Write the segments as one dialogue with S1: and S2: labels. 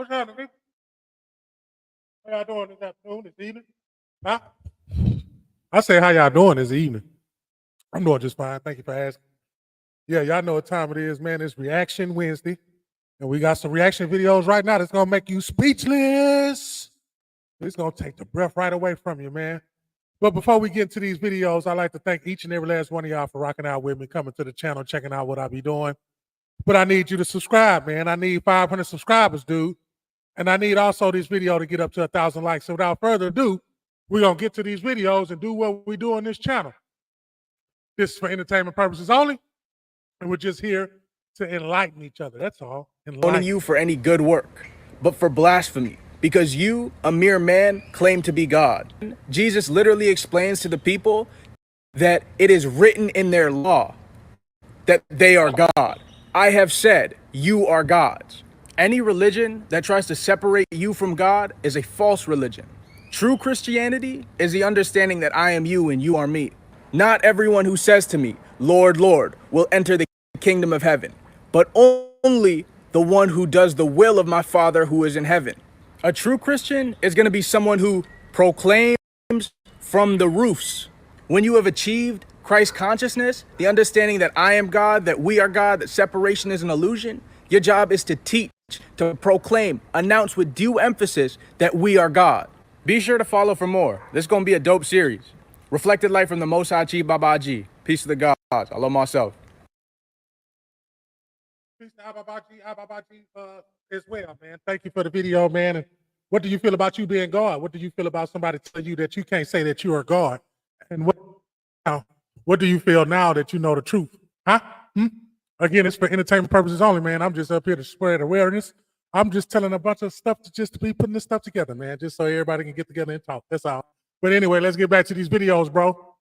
S1: What's happening? How y'all doing this afternoon, this evening? Huh? I say, how y'all doing this evening? I'm doing just fine. Thank you for asking. Yeah, y'all know what time it is, man. It's Reaction Wednesday. And we got some reaction videos right now that's going to make you speechless. It's going to take the breath right away from you, man. But before we get into these videos, I'd like to thank each and every last one of y'all for rocking out with me, coming to the channel, checking out what I be doing. But I need you to subscribe, man. I need 500 subscribers, dude. And I need also this video to get up to 1,000 likes. So without further ado, we're going to get to these videos and do what we do on this channel. This is for entertainment purposes only. And we're just here to enlighten each other. That's all.
S2: Enlighten you for any good work, but for blasphemy, because you, a mere man, claim to be God. Jesus literally explains to the people that it is written in their law that they are God. I have said, you are gods. Any religion that tries to separate you from God is a false religion. True Christianity is the understanding that I am you and you are me. Not everyone who says to me, Lord, Lord, will enter the kingdom of heaven, but only the one who does the will of my Father who is in heaven. A true Christian is going to be someone who proclaims from the roofs. When you have achieved Christ consciousness, the understanding that I am God, that we are God, that separation is an illusion, your job is to teach, to proclaim, announce with due emphasis that we are God. Be sure to follow for more. This is going to be a dope series. Reflected light from the Most High Chi Babaji. Peace to the gods. I love myself.
S1: Peace to Ababaji as well, man. Thank you for the video, man. And what do you feel about you being God? What do you feel about somebody telling you that you can't say that you are God? And what do you feel now that you know the truth? Huh? Again, it's for entertainment purposes only, man. I'm just up here to spread awareness. I'm just telling a bunch of stuff to be putting this stuff together, man, just so everybody can get together and talk. That's all. But anyway, let's get back to these videos, bro.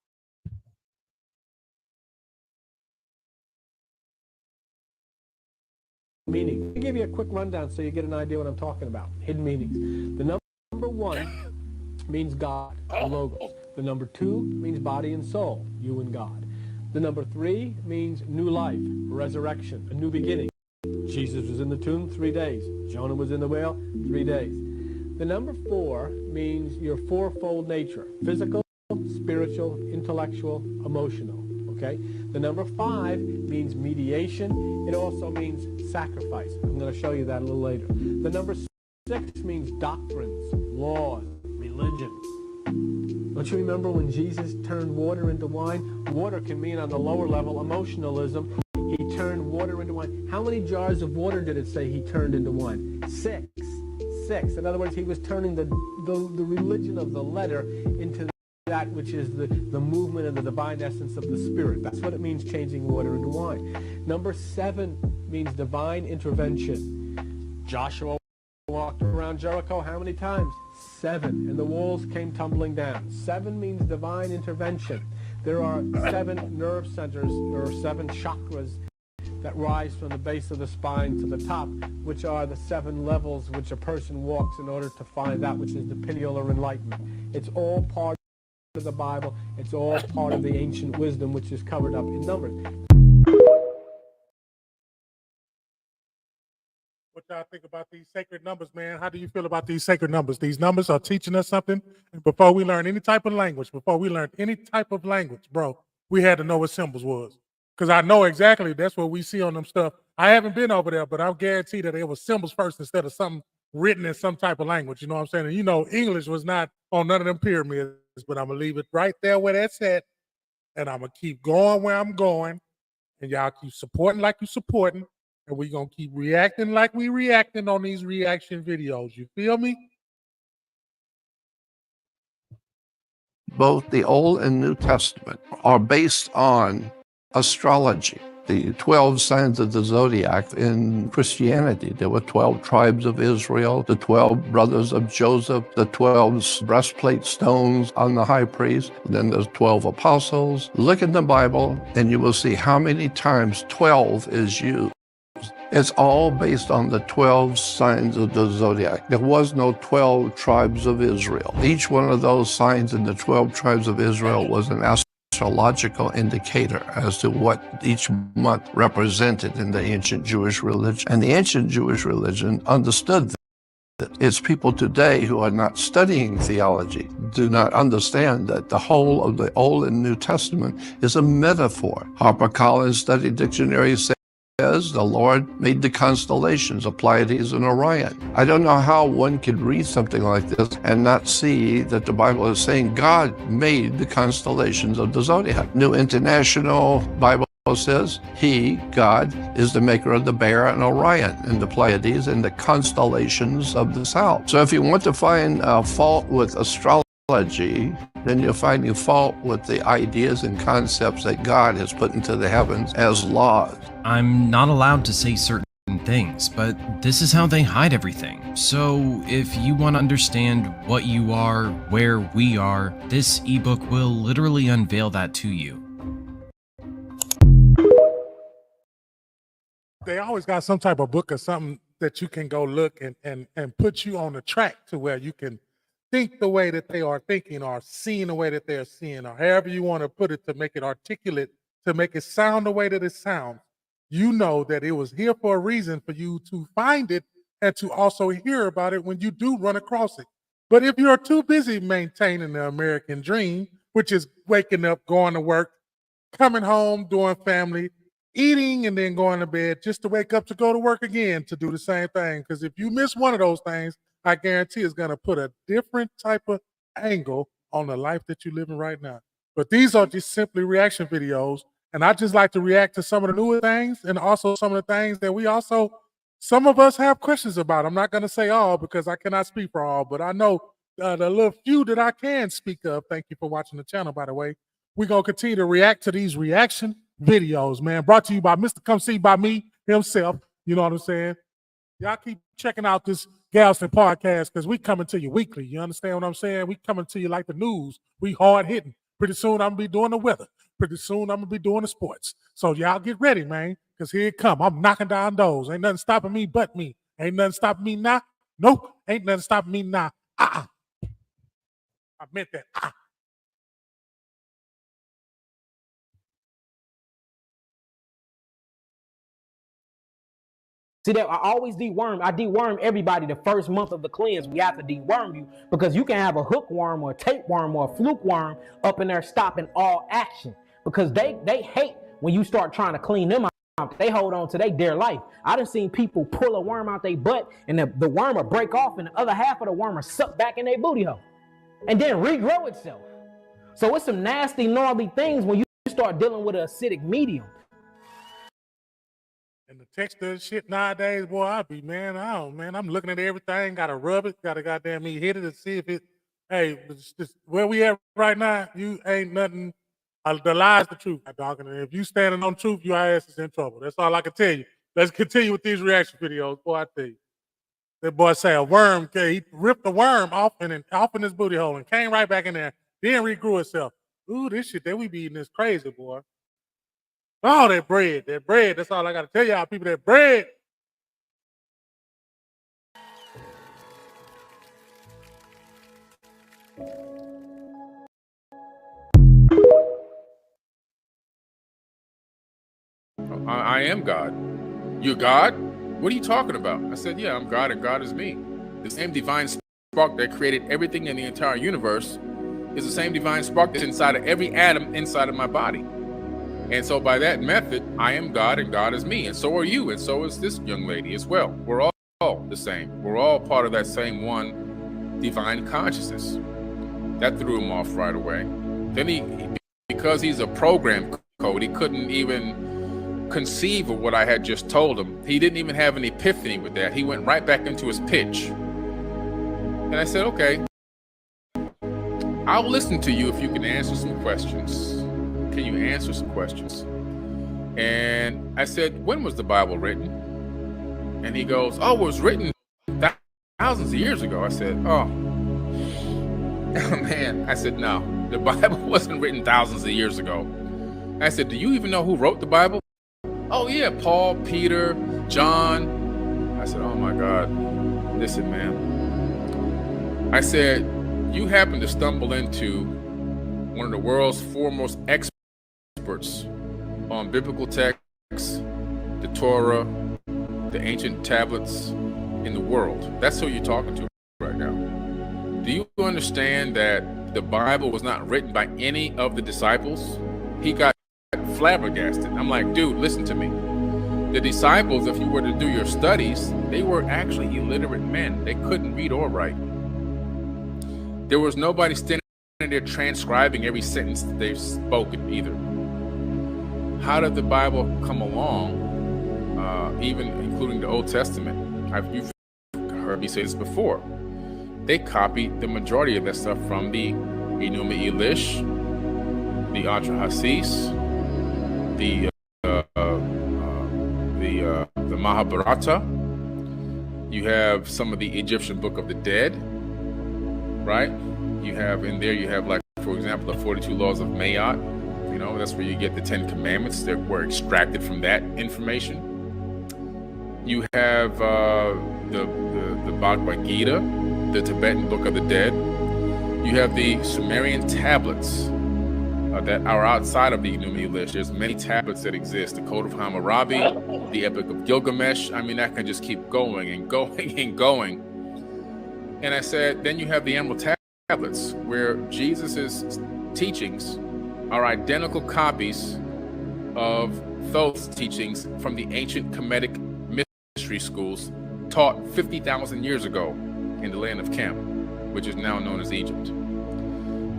S3: Meaning. Let me give you a quick rundown so you get an idea what I'm talking about. Hidden meanings. The number 1 means God, logos. The number 2 means body and soul, you and God. The number 3 means new life, resurrection, a new beginning. Jesus was in the tomb 3 days. Jonah was in the whale 3 days. The number 4 means your fourfold nature: physical, spiritual, intellectual, emotional. Okay? The number 5 means mediation. It also means sacrifice. I'm going to show you that a little later. The number 6 means doctrines, laws, religion. Don't you remember when Jesus turned water into wine? Water can mean on the lower level emotionalism. He turned water into wine. How many jars of water did it say he turned into wine? 6. 6. In other words, he was turning the religion of the letter into that which is the movement and the divine essence of the Spirit. That's what it means, changing water into wine. Number 7 means divine intervention. Joshua walked around Jericho how many times? 7. And the walls came tumbling down. 7 means divine intervention. There are 7 nerve centers, or 7 chakras that rise from the base of the spine to the top, which are the 7 levels which a person walks in order to find that which is the pineal or enlightenment. It's all part of the Bible. It's all part of the ancient wisdom which is covered up in Numbers.
S1: What y'all think about these sacred numbers, man? How do you feel about these sacred numbers? These numbers are teaching us something. And before we learn any type of language, bro, we had to know what symbols was. Because I know exactly that's what we see on them stuff. I haven't been over there, but I'm guaranteed that it was symbols first instead of something written in some type of language. You know what I'm saying? And you know, English was not on none of them pyramids, but I'm going to leave it right there where that's at. And I'm going to keep going where I'm going. And y'all keep supporting like you supporting. And we're going to keep reacting like we reacting on these reaction videos. You feel me?
S4: Both the Old and New Testament are based on astrology. The 12 signs of the zodiac in Christianity. There were 12 tribes of Israel, the 12 brothers of Joseph, the 12 breastplate stones on the high priest. Then there's 12 apostles. Look in the Bible and you will see how many times 12 is used. It's all based on the 12 signs of the zodiac. There was no 12 tribes of Israel. Each one of those signs in the 12 tribes of Israel was an astrological indicator as to what each month represented in the ancient Jewish religion. And the ancient Jewish religion understood It's people today who are not studying theology, do not understand that the whole of the Old and New Testament is a metaphor. HarperCollins Study Dictionary says the Lord made the constellations of Pleiades and Orion. I don't know how one could read something like this and not see that the Bible is saying God made the constellations of the zodiac. New International Bible says he, God, is the maker of the Bear and Orion and the Pleiades and the constellations of the south. So if you want to find fault with astrology, then you're finding fault with the ideas and concepts that God has put into the heavens as laws.
S5: I'm not allowed to say certain things, but this is how they hide everything. So if you want to understand what you are, where we are, this ebook will literally unveil that to you.
S1: They always got some type of book or something that you can go look and put you on the track to where you can think the way that they are thinking or seeing the way that they're seeing, or however you want to put it to make it articulate, to make it sound the way that it sounds. You know that it was here for a reason for you to find it and to also hear about it when you do run across it. But if you're too busy maintaining the American dream, which is waking up, going to work, coming home, doing family, eating, and then going to bed just to wake up to go to work again to do the same thing. Because if you miss one of those things, I guarantee it's going to put a different type of angle on the life that you're living right now. But these are just simply reaction videos. And I just like to react to some of the newer things and also some of the things that we also, some of us have questions about. I'm not going to say all because I cannot speak for all, but I know the little few that I can speak of. Thank you for watching the channel, by the way. We're going to continue to react to these reaction videos, man. Brought to you by Mr. Come See by me himself. You know what I'm saying? Y'all keep checking out this Galveston podcast because we coming to you weekly. You understand what I'm saying? We coming to you like the news. We hard hitting. Pretty soon I'm going to be doing the weather. Pretty soon I'm going to be doing the sports. So y'all get ready, man, because here it come. I'm knocking down doors. Ain't nothing stopping me but me. Ain't nothing stopping me now. Nope. Ain't nothing stopping me now. I meant that.
S6: See that I always deworm. I deworm everybody the first month of the cleanse. We have to deworm you because you can have a hookworm or a tapeworm or a fluke worm up in there stopping all action because they hate when you start trying to clean them out. They hold on to their dear life. I done seen people pull a worm out their butt and the worm will break off and the other half of the worm will suck back in their booty hole and then regrow itself. So it's some nasty, gnarly things when you start dealing with an acidic medium.
S1: And the texture shit nowadays, boy, I'm looking at everything, gotta rub it, gotta goddamn me hit it to see if it, hey, it's just where we at right now, you ain't nothing, the lie's the truth, dog. And if you standing on truth, your ass is in trouble. That's all I can tell you. Let's continue with these reaction videos, boy, I tell you. That boy say a worm, he ripped the worm off in his booty hole and came right back in there, then regrew itself. Ooh, this shit that we be eating is crazy, boy. Oh, that bread, that's all I got to tell y'all people, that bread.
S7: I am God. You're God? What are you talking about? I said, yeah, I'm God and God is me. The same divine spark that created everything in the entire universe is the same divine spark that's inside of every atom inside of my body. And so by that method, I am God and God is me. And so are you. And so is this young lady as well. We're all the same. We're all part of that same one divine consciousness. That threw him off right away. Then because he's a program code, he couldn't even conceive of what I had just told him. He didn't even have an epiphany with that. He went right back into his pitch. And I said, okay, I'll listen to you if you can answer some questions. Can you answer some questions? And I said, when was the Bible written? And he goes, oh, it was written thousands of years ago. I said, oh man. I said, no, the Bible wasn't written thousands of years ago. I said, do you even know who wrote the Bible? Oh yeah, Paul, Peter, John. I said, oh my God, listen, man. I said, you happen to stumble into one of the world's foremost experts on biblical texts, the Torah, the ancient tablets, in the world. That's who you're talking to right now. Do you understand that the Bible was not written by any of the disciples? He got flabbergasted. I'm like, dude, listen to me. The disciples, if you were to do your studies, they were actually illiterate men. They couldn't read or write. There was nobody standing there transcribing every sentence that they've spoken either. How did the Bible come along, even including the Old Testament? You've heard me say this before. They copied the majority of that stuff from the Enuma Elish, the Atrahasis, the Mahabharata. You have some of the Egyptian Book of the Dead, right? You have in there, you have, like, for example, the 42 Laws of Mayat. You know, that's where you get the 10 Commandments that were extracted from that information. You have the Bhagavad Gita, the Tibetan Book of the Dead. You have the Sumerian tablets that are outside of the Enuma Elish. There's many tablets that exist. The Code of Hammurabi, the Epic of Gilgamesh. I mean, that can just keep going and going and going. And I said, then you have the Emerald Tablets, where Jesus's teachings are identical copies of Thoth's teachings from the ancient Kemetic mystery schools taught 50,000 years ago in the land of Chem, which is now known as Egypt.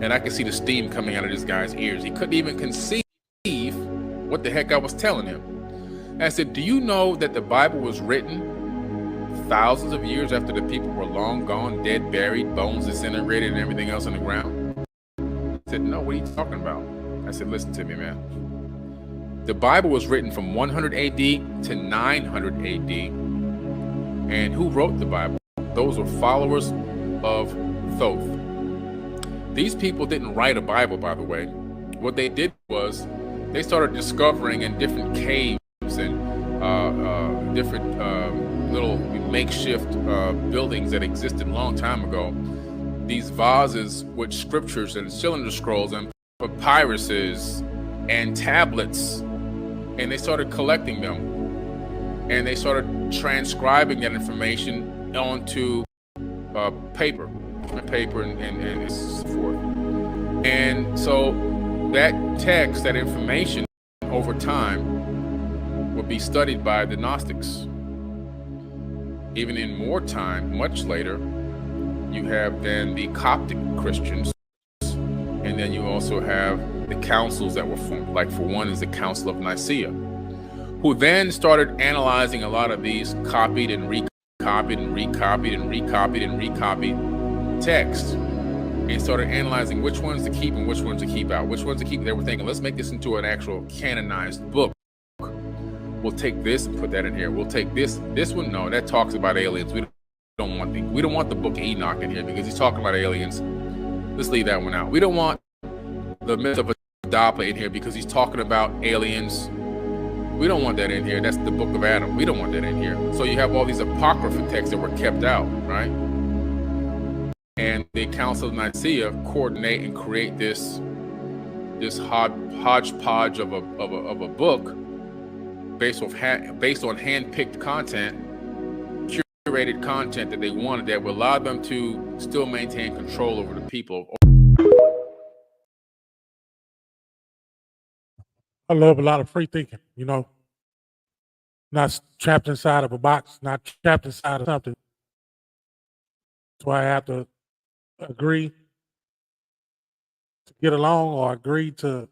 S7: And I could see the steam coming out of this guy's ears. He couldn't even conceive what the heck I was telling him. And I said, do you know that the Bible was written thousands of years after the people were long gone, dead, buried, bones disintegrated, and everything else on the ground? He said, no, what are you talking about? I said, listen to me, man. The Bible was written from 100 AD to 900 AD. And who wrote the Bible? Those were followers of Thoth. These people didn't write a Bible, by the way. What they did was they started discovering in different caves and different little makeshift buildings that existed a long time ago, these vases with scriptures and cylinder scrolls and papyruses and tablets, and they started collecting them, and they started transcribing that information onto paper and so forth. And so that text, that information over time will be studied by the Gnostics. Even in more time, much later, you have then the Coptic Christians, and then you also have the councils that were formed. Like, for one is the Council of Nicaea, who then started analyzing a lot of these copied and recopied and recopied and recopied and recopied texts, and started analyzing which ones to keep and which ones to keep out. Which ones to keep, they were thinking, let's make this into an actual canonized book. We'll take this and put that in here. We'll take this one, no, that talks about aliens. We don't want the book of Enoch in here because he's talking about aliens. Let's leave that one out. We don't want the myth of Adapa in here because he's talking about aliens. We don't want that in here. That's the book of Adam. We don't want that in here. So you have all these apocryphal texts that were kept out, right? And the Council of Nicaea coordinate and create this hodgepodge of a book based on hand-picked content, curated content that they wanted that would allow them to still maintain control over the people.
S1: I love a lot of free thinking, you know, not trapped inside of a box, not trapped inside of something. That's why I have to agree to get along or agree to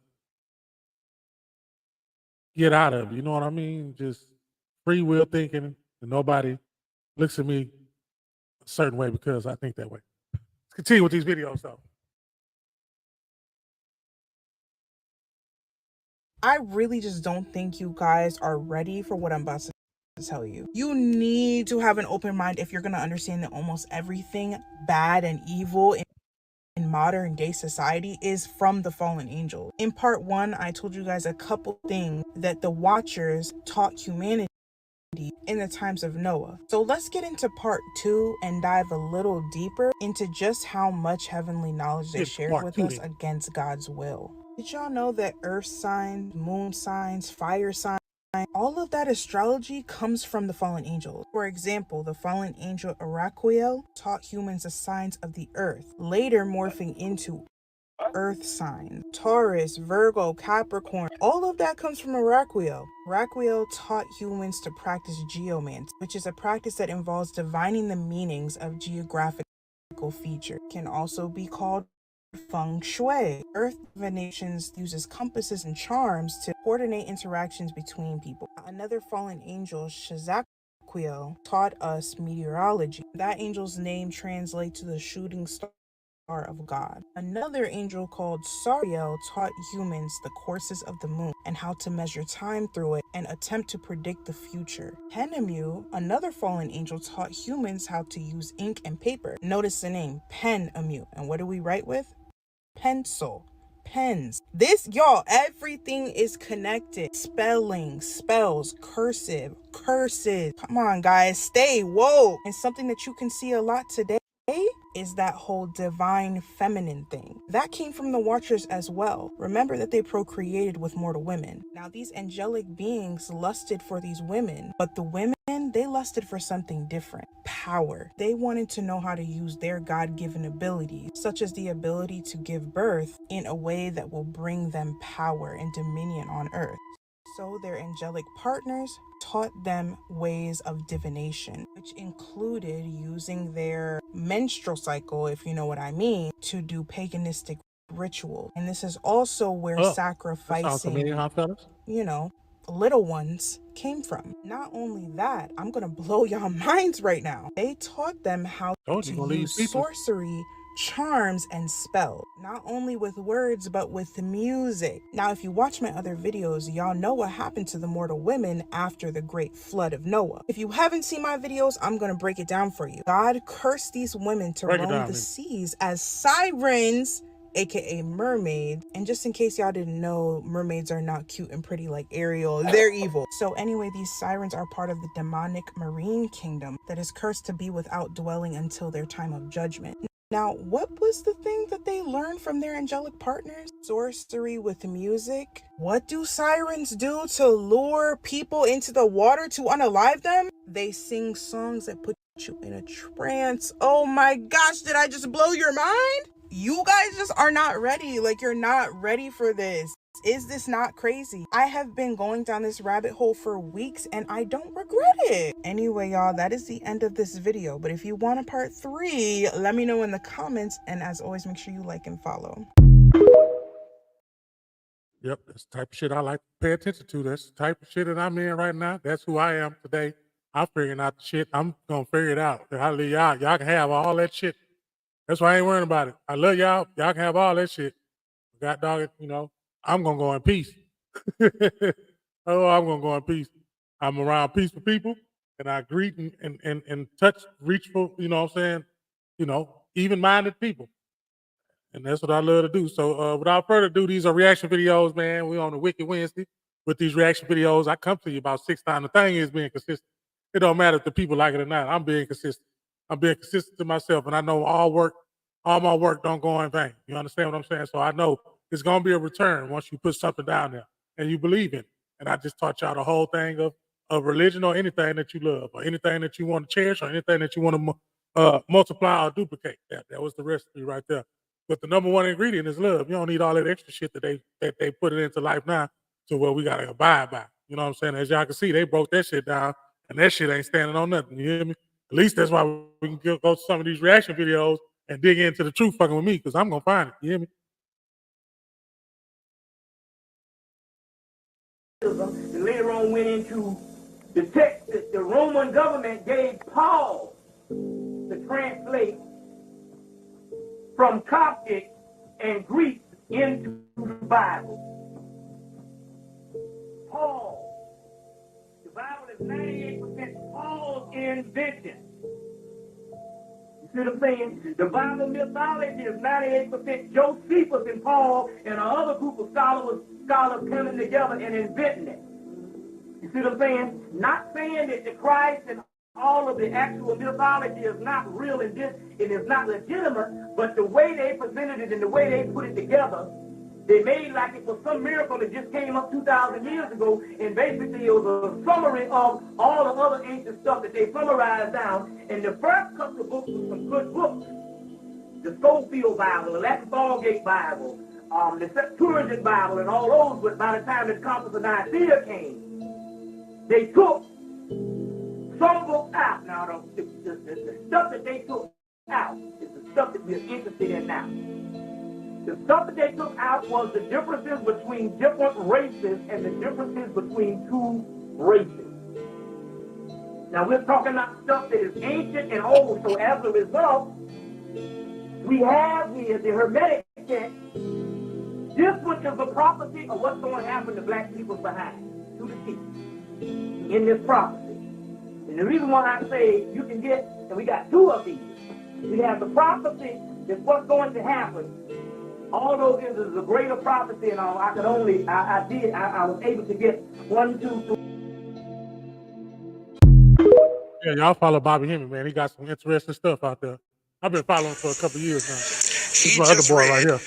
S1: get out of it. You know what I mean? Just free will thinking, and nobody looks at me a certain way because I think that way. Let's continue with these videos, though.
S8: I really just don't think you guys are ready for what I'm about to tell you. You need to have an open mind if you're going to understand that almost everything bad and evil in modern day society is from the fallen angel. In part 1, I told you guys a couple things that the Watchers taught humanity in the times of Noah. So let's get into part 2 and dive a little deeper into just how much heavenly knowledge they shared with us against God's will. Did y'all know that earth signs, moon signs, fire signs, All of that astrology comes from the fallen angels. For example, the fallen angel Araquiel taught humans the signs of the earth, later morphing into earth signs. Taurus, Virgo, Capricorn, all of that comes from Araquiel. Araquiel taught humans to practice geomancy, which is a practice that involves divining the meanings of geographical features. It can also be called feng shui. Earth divinations uses compasses and charms to coordinate interactions between people. Another fallen angel, Shazaquiel, taught us meteorology. That angel's name translates to the shooting star of God. Another angel called Sariel taught humans the courses of the moon and how to measure time through it and attempt to predict the future. Penemu, another fallen angel, taught humans how to use ink and paper. Notice the name, Penemu. And what do we write with? Pencil. Pens. This, y'all, everything is connected. Spelling, spells, cursive, curses. Come on, guys, stay woke. And something that you can see a lot today is that whole divine feminine thing. That came from the Watchers as well. Remember that they procreated with mortal women. Now, these angelic beings lusted for these women, but the women, they lusted for something different. Power. They wanted to know how to use their God-given abilities, such as the ability to give birth, in a way that will bring them power and dominion on earth. So their angelic partners taught them ways of divination, which included using their menstrual cycle, if you know what I mean, to do paganistic ritual. And this is also where sacrificing, little ones came from. Not only that, I'm gonna blow y'all minds right now. They taught them how to use sorcery, charms, and spells, not only with words but with music. Now, if you watch my other videos, y'all know what happened to the mortal women after the great flood of Noah. If you haven't seen my videos, I'm gonna break it down for you. God cursed these women to roam the seas as sirens, aka mermaids. And just in case y'all didn't know, mermaids are not cute and pretty like Ariel, they're evil. So anyway, these sirens are part of the demonic marine kingdom that is cursed to be without dwelling until their time of judgment. Now, what was the thing that they learned from their angelic partners? Sorcery with music. What do sirens do to lure people into the water to unalive them? They sing songs that put you in a trance. Oh my gosh, did I just blow your mind? You guys just are not ready. Like, you're not ready for this. Is this not crazy? I have been going down this rabbit hole for weeks and I don't regret it. Anyway, y'all, that is the end of this video. But if you want a part 3, let me know in the comments. And as always, make sure you like and follow.
S1: Yep, that's the type of shit I like to pay attention to. That's the type of shit that I'm in right now. That's who I am today. I'm figuring out the shit. I'm going to figure it out. Y'all can have all that shit. That's why I ain't worrying about it. I love y'all. Y'all can have all that shit. God dog it, I'm going to go in peace. Oh, I'm going to go in peace. I'm around peaceful people, and I greet and touch, reach for, even-minded people. And that's what I love to do. So without further ado, these are reaction videos, man. We're on the Wicked Wednesday with these reaction videos. I come to you about 6 times. The thing is being consistent. It don't matter if the people like it or not. I'm being consistent. I'm being consistent to myself, and I know all my work don't go in vain. You understand what I'm saying? So I know it's going to be a return once you put something down there and you believe in it. And I just taught y'all the whole thing of religion, or anything that you love, or anything that you want to cherish, or anything that you want to multiply or duplicate. That was the recipe right there. But the number one ingredient is love. You don't need all that extra shit that they put it into life now to where we got to abide by. You know what I'm saying? As y'all can see, they broke that shit down, and that shit ain't standing on nothing. You hear me? At least that's why we can go to some of these reaction videos and dig into the truth fucking with me, because I'm going to find it. You hear me?
S9: And later on went into the text that the Roman government gave Paul to translate from Coptic and Greek into the Bible. Paul. The Bible is 98% Paul's invention. You see what I'm saying? The Bible mythology is 98% Josephus and Paul and another group of scholars coming together and inventing it. You see what I'm saying? Not saying that the Christ and all of the actual mythology is not real and it is not legitimate, but the way they presented it and the way they put it together They made like it was some miracle that just came up 2,000 years ago, and basically it was a summary of all the other ancient stuff that they summarized down. And the first couple of books were some good books. The Schofield Bible, the Latin Ballgate Bible, the Septuagint Bible, and all those, but by the time the Conference of Nicaea came, they took some books out. Now, the stuff that they took out is the stuff that we're interested in now. The stuff that they took out was the differences between different races and the differences between two races. Now, we're talking about stuff that is ancient and old, so as a result, we have here the Hermetic text. This one is the prophecy of what's going to happen to black people behind, to the T, in this prophecy. And the reason why I say you can get, and we got two of these. We have the prophecy that's what's going to happen. All those is a greater prophecy, and I was able to get 1, 2, 3.
S1: Yeah, y'all follow Bobby Hemmy, man. He got some interesting stuff out there. I've been following him for a couple of years now. This is my other boy right here.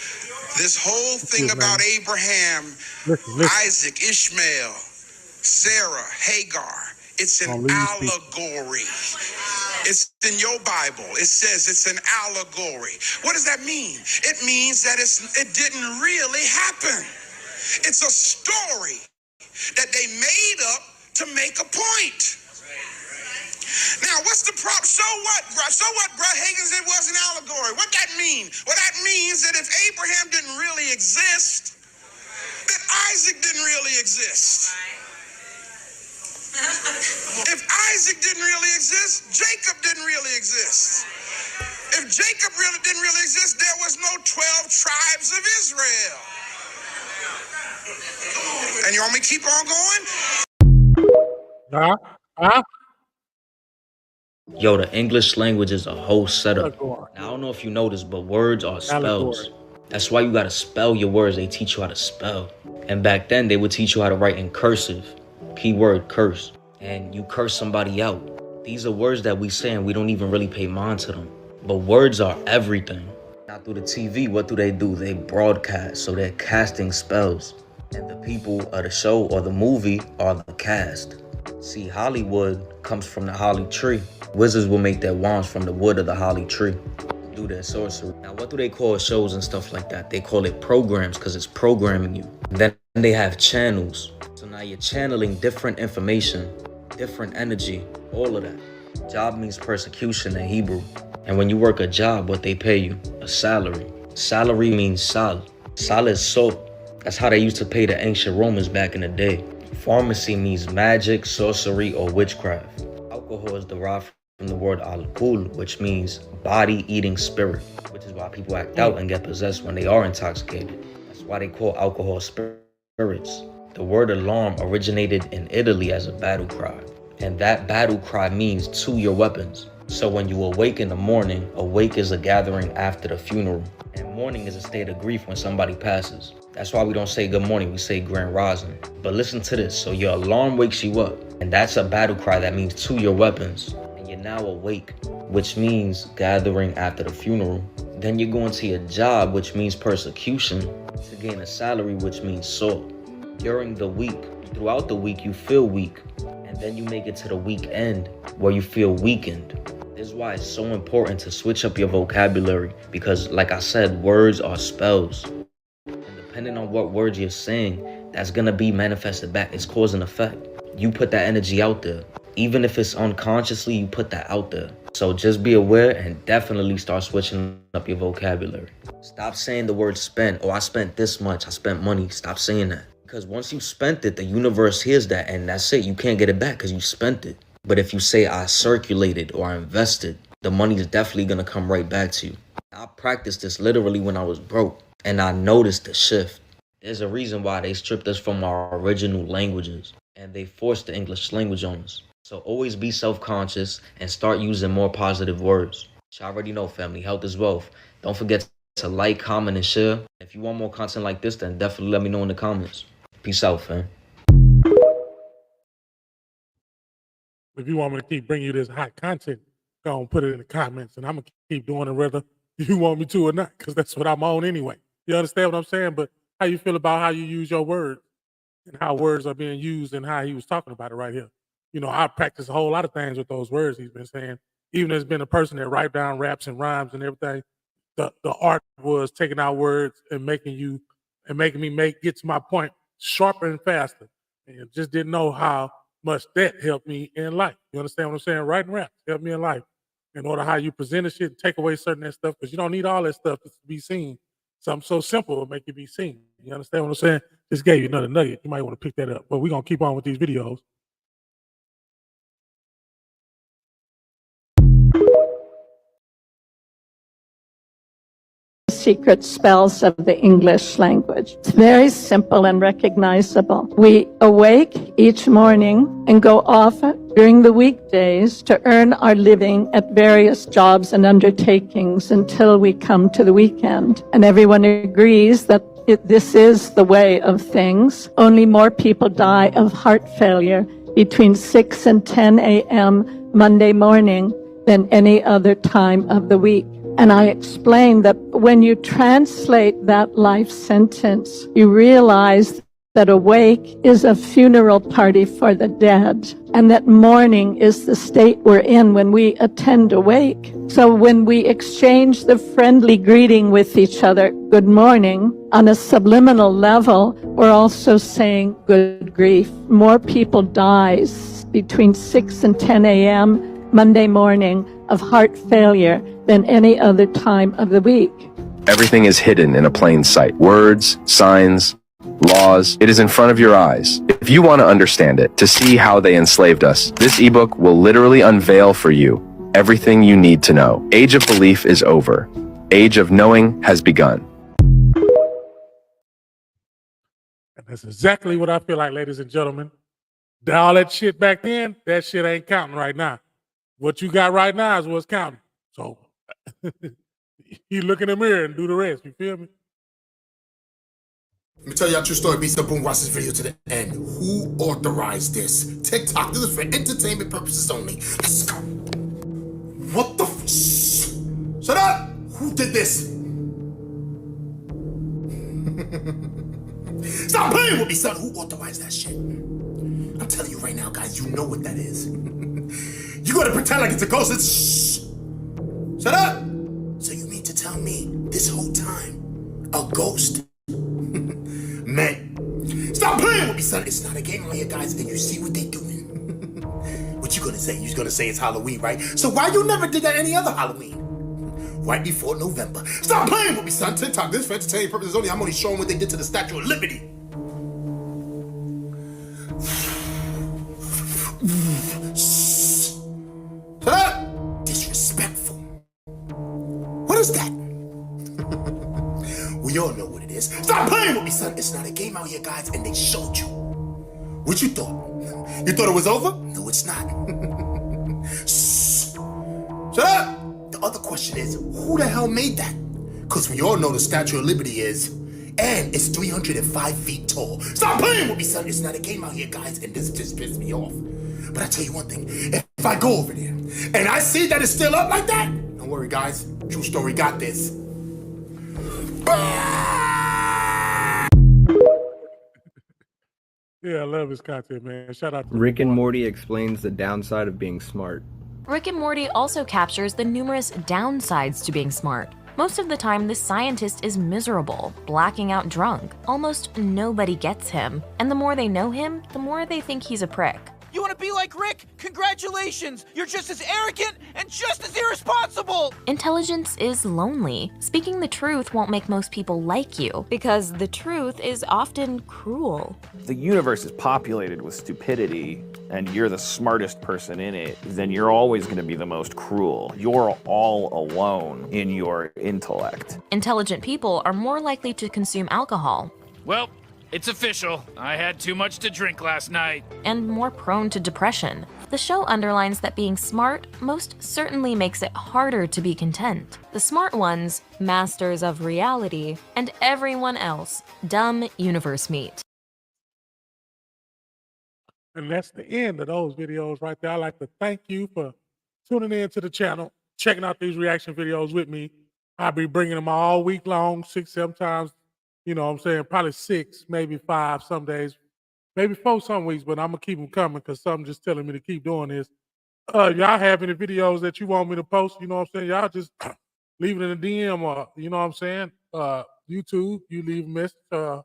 S10: This whole thing about Abraham,
S1: Listen.
S10: Isaac, Ishmael, Sarah, Hagar. It's an allegory. It's in your Bible. It says it's an allegory. What does that mean? It means that it didn't really happen. It's a story that they made up to make a point. Now, what's the problem? So what, bro? So what, bro? Higgins, it was an allegory. What that mean? Well, that means that if Abraham didn't really exist, then Isaac didn't really exist. If Isaac didn't really exist, Jacob didn't really exist. If Jacob didn't really exist, there was no 12 tribes of Israel. And you want me to keep on going?
S11: Yo, the English language is a whole setup. Now, I don't know if you noticed, but words are spells. That's why you gotta spell your words. They teach you how to spell. And back then, they would teach you how to write in cursive. Keyword curse. And you curse somebody out. These are words that we say and we don't even really pay mind to them. But words are everything. Now through the TV, what do? They broadcast. So they're casting spells. And the people of the show or the movie are the cast. See, Hollywood comes from the holly tree. Wizards will make their wands from the wood of the holly tree. Do their sorcery. Now, what do they call shows and stuff like that? They call it programs because it's programming you. Then they have channels. So now you're channeling different information, different energy, all of that. Job means persecution in Hebrew. And when you work a job, what they pay you? A salary. Salary means sal. Sal is salt. That's how they used to pay the ancient Romans back in the day. Pharmacy means magic, sorcery, or witchcraft. Alcohol is derived from the word alcohol, which means body-eating spirit, which is why people act out and get possessed when they are intoxicated. That's why they call alcohol spirits. The word alarm originated in Italy as a battle cry, and that battle cry means to your weapons. So when you awake in the morning, awake is a gathering after the funeral, and mourning is a state of grief when somebody passes. That's why we don't say good morning, we say grand rising. But listen to this, so your alarm wakes you up, and that's a battle cry that means to your weapons. And you're now awake, which means gathering after the funeral. Then you're going to your job, which means persecution, to gain a salary, which means salt. During the week, throughout the week, you feel weak, and then you make it to the weekend where you feel weakened. This is why it's so important to switch up your vocabulary, because like I said, words are spells. Depending on what words you're saying, that's gonna be manifested back. It's cause and effect. You put that energy out there. Even if it's unconsciously, you put that out there. So just be aware and definitely start switching up your vocabulary. Stop saying the word spend. Oh, I spent this much. I spent money. Stop saying that. Because once you spent it, the universe hears that and that's it. You can't get it back because you spent it. But if you say I circulated or I invested, the money is definitely gonna come right back to you. I practiced this literally when I was broke. And I noticed the shift. There's a reason why they stripped us from our original languages and they forced the English language on us. So always be self-conscious and start using more positive words. You already know, family, health is wealth. Don't forget to like, comment, and share. If you want more content like this, then definitely let me know in the comments. Peace out, fam.
S1: If you want me to keep bringing you this hot content, go and put it in the comments, and I'm going to keep doing it whether you want me to or not, because that's what I'm on anyway. You understand what I'm saying? But how you feel about how you use your words and how words are being used and how he was talking about it right here. You know, I practice a whole lot of things with those words he's been saying. Even as been a person that write down raps and rhymes and everything, the art was taking out words and making me get to my point sharper and faster. And just didn't know how much that helped me in life. You understand what I'm saying? Writing raps helped me in life. In order how you present shit and take away certain that stuff, because you don't need all that stuff to be seen. Something so simple will make it be seen. You understand what I'm saying? Just gave you another nugget. You might want to pick that up. But we're going to keep on with these videos.
S12: Secret spells of the English language. It's very simple and recognizable. We awake each morning and go off during the weekdays to earn our living at various jobs and undertakings until we come to the weekend. And everyone agrees that this is the way of things. Only more people die of heart failure between 6 and 10 a.m. Monday morning than any other time of the week. And I explained that when you translate that life sentence, you realize that awake is a funeral party for the dead, and that mourning is the state we're in when we attend awake. So when we exchange the friendly greeting with each other, good morning, on a subliminal level, we're also saying good grief. More people dies between 6 and 10 a.m. Monday morning of heart failure than any other time of the week.
S13: Everything is hidden in a plain sight. Words, signs, laws. It is in front of your eyes. If you want to understand it, to see how they enslaved us, this ebook will literally unveil for you everything you need to know. Age of belief is over. Age of knowing has begun.
S1: And that's exactly what I feel like, ladies and gentlemen. All that shit back then, that shit ain't counting right now. What you got right now is what's counting. So you look in the mirror and do the rest. You feel me?
S10: Let me tell y'all a true story. Be so boom, watch this video to the end. Who authorized this? TikTok. This is for entertainment purposes only. Let's go. What the Shut up! Who did this? Stop playing with me, son. Who authorized that shit? I'm telling you right now, guys, you know what that is. You gotta pretend like it's a ghost. Shut up! So you mean to tell me this whole time a ghost? Man, stop playing with me, son. It's not a game right here, guys, and you see what they doing. What you gonna say? You gonna say it's Halloween, right? So why you never did that any other Halloween? Right before November. Stop playing with me, son. TikTok, this for entertainment purposes only. I'm only showing what they did to the Statue of Liberty. Shut up! Disrespectful. What is that? We all know what it is. Stop playing with me, son. It's not a game out here, guys, and they showed you. What you thought? You thought it was over? No, it's not. Shut up! The other question is, who the hell made that? Because we all know the Statue of Liberty is, and it's 305 feet tall. Stop playing with me, son. It's not a game out here, guys, and this just pissed me off. But I tell you one thing, if I go over there and I see that it's still up like that, don't worry, guys. True story, got this.
S1: Yeah, I love his content, man. Shout out to
S14: Rick and Morty explains the downside of being smart.
S15: Rick and Morty also captures the numerous downsides to being smart. Most of the time, this scientist is miserable, blacking out drunk. Almost nobody gets him, and the more they know him, the more they think he's a prick.
S16: You want to be like Rick? Congratulations! You're just as arrogant and just as irresponsible!
S15: Intelligence is lonely. Speaking the truth won't make most people like you, because the truth is often cruel.
S17: The universe is populated with stupidity, and you're the smartest person in it, then you're always going to be the most cruel. You're all alone in your intellect.
S15: Intelligent people are more likely to consume alcohol.
S16: Well, it's official. I had too much to drink last night.
S15: And more prone to depression. The show underlines that being smart most certainly makes it harder to be content. The smart ones, masters of reality, and everyone else, dumb universe meat.
S1: And that's the end of those videos right there. I'd like to thank you for tuning in to the channel, checking out these reaction videos with me. I'll be bringing them all week long, 6, 7 times You know what I'm saying? Probably 6, maybe 5 some days, maybe 4 some weeks, but I'm going to keep them coming because something just telling me to keep doing this. Y'all have any videos that you want me to post? You know what I'm saying? Y'all just leave it in the DM or, you know what I'm saying? YouTube, you leave a message,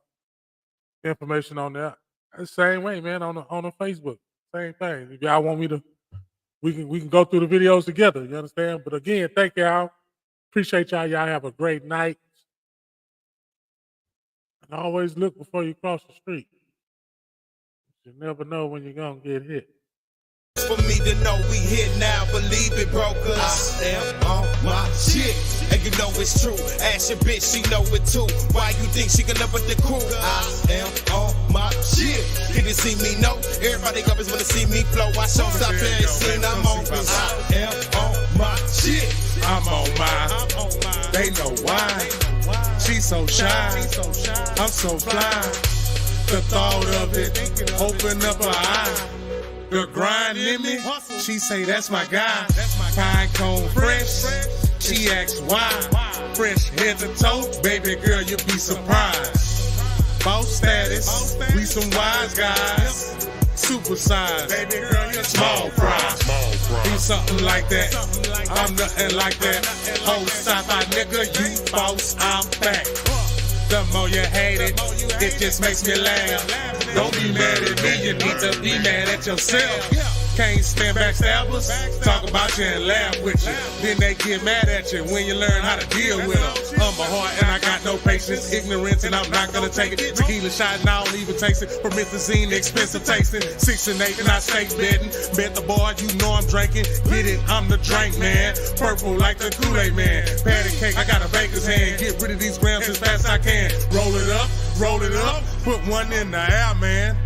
S1: information on there. The same way, man, on the Facebook. Same thing. If y'all want me to, we can go through the videos together, you understand? But again, thank y'all. Appreciate y'all. Y'all have a great night. And always look before you cross the street. You never know when you're gonna get hit.
S10: For me to know we here now, believe it, brokers. I am on my shit, and you know it's true. Ask your bitch, she know it too. Why you think she can live with the crew? I am on my shit. Can you see me? No. Everybody always wanna see me flow. I show stop playing scene, I'm on. I am on my shit. I'm on mine. They know why. She so shy. I'm so fly. The thought of it open up her eye. The grind in me, she say that's my guy. Pine cone fresh, she asks why. Fresh head to toe, baby girl, you'll be surprised. Boss status, we some wise guys. Super size, baby girl, you're small fry. Be something like that, I'm nothing like that. Whole sci-fi nigga, you boss, I'm back. The more you hate it just makes me laugh. Don't be mad at me, you need to be mad at yourself. Can't stand backstabbers, talk about you and laugh with you. Then they get mad at you when you learn how to deal with them. I'm a heart and I got no patience, ignorance and I'm not gonna take it. Tequila shot and I don't even taste it. Promethazine, expensive tasting. 6 and 8 and I stay betting. Bet the bar, you know I'm drinking. Get it, I'm the drink man. Purple like the Kool-Aid man. Patty cake, I got a baker's hand. Get rid of these grams as fast as I can. Roll it up, put one in the air, man.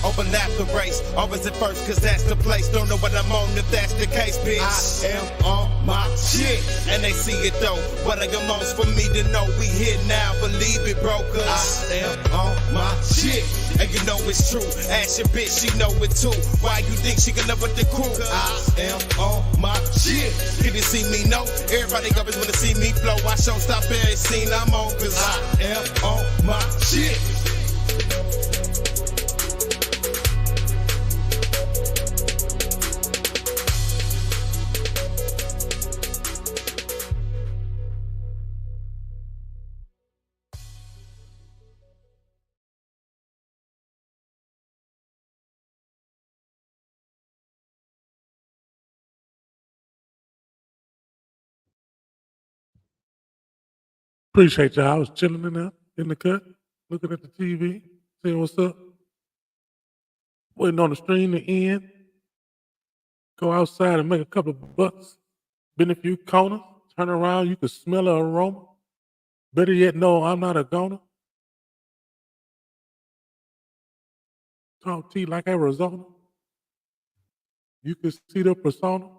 S10: Open after race, always at first, cause that's the place. Don't know what I'm on if that's the case, bitch. I am on my shit, and they see it though. What are your most for me to know? We here now, believe it, brokers. I am on my shit, and you know it's true. Ask your bitch, she know it too. Why you think she can live with the crew? I am on my shit. Can you see me? No. Everybody always wanna see me flow. I show stop every scene I'm on, cause I am on my shit.
S1: Appreciate y'all. I was chilling in there, in the cut, looking at the TV, seeing what's up. Waiting on the stream to end. Go outside and make a couple of bucks. Been a few corners. Turn around, you can smell the aroma. Better yet, no, I'm not a goner. Talk to you like Arizona. You can see the persona.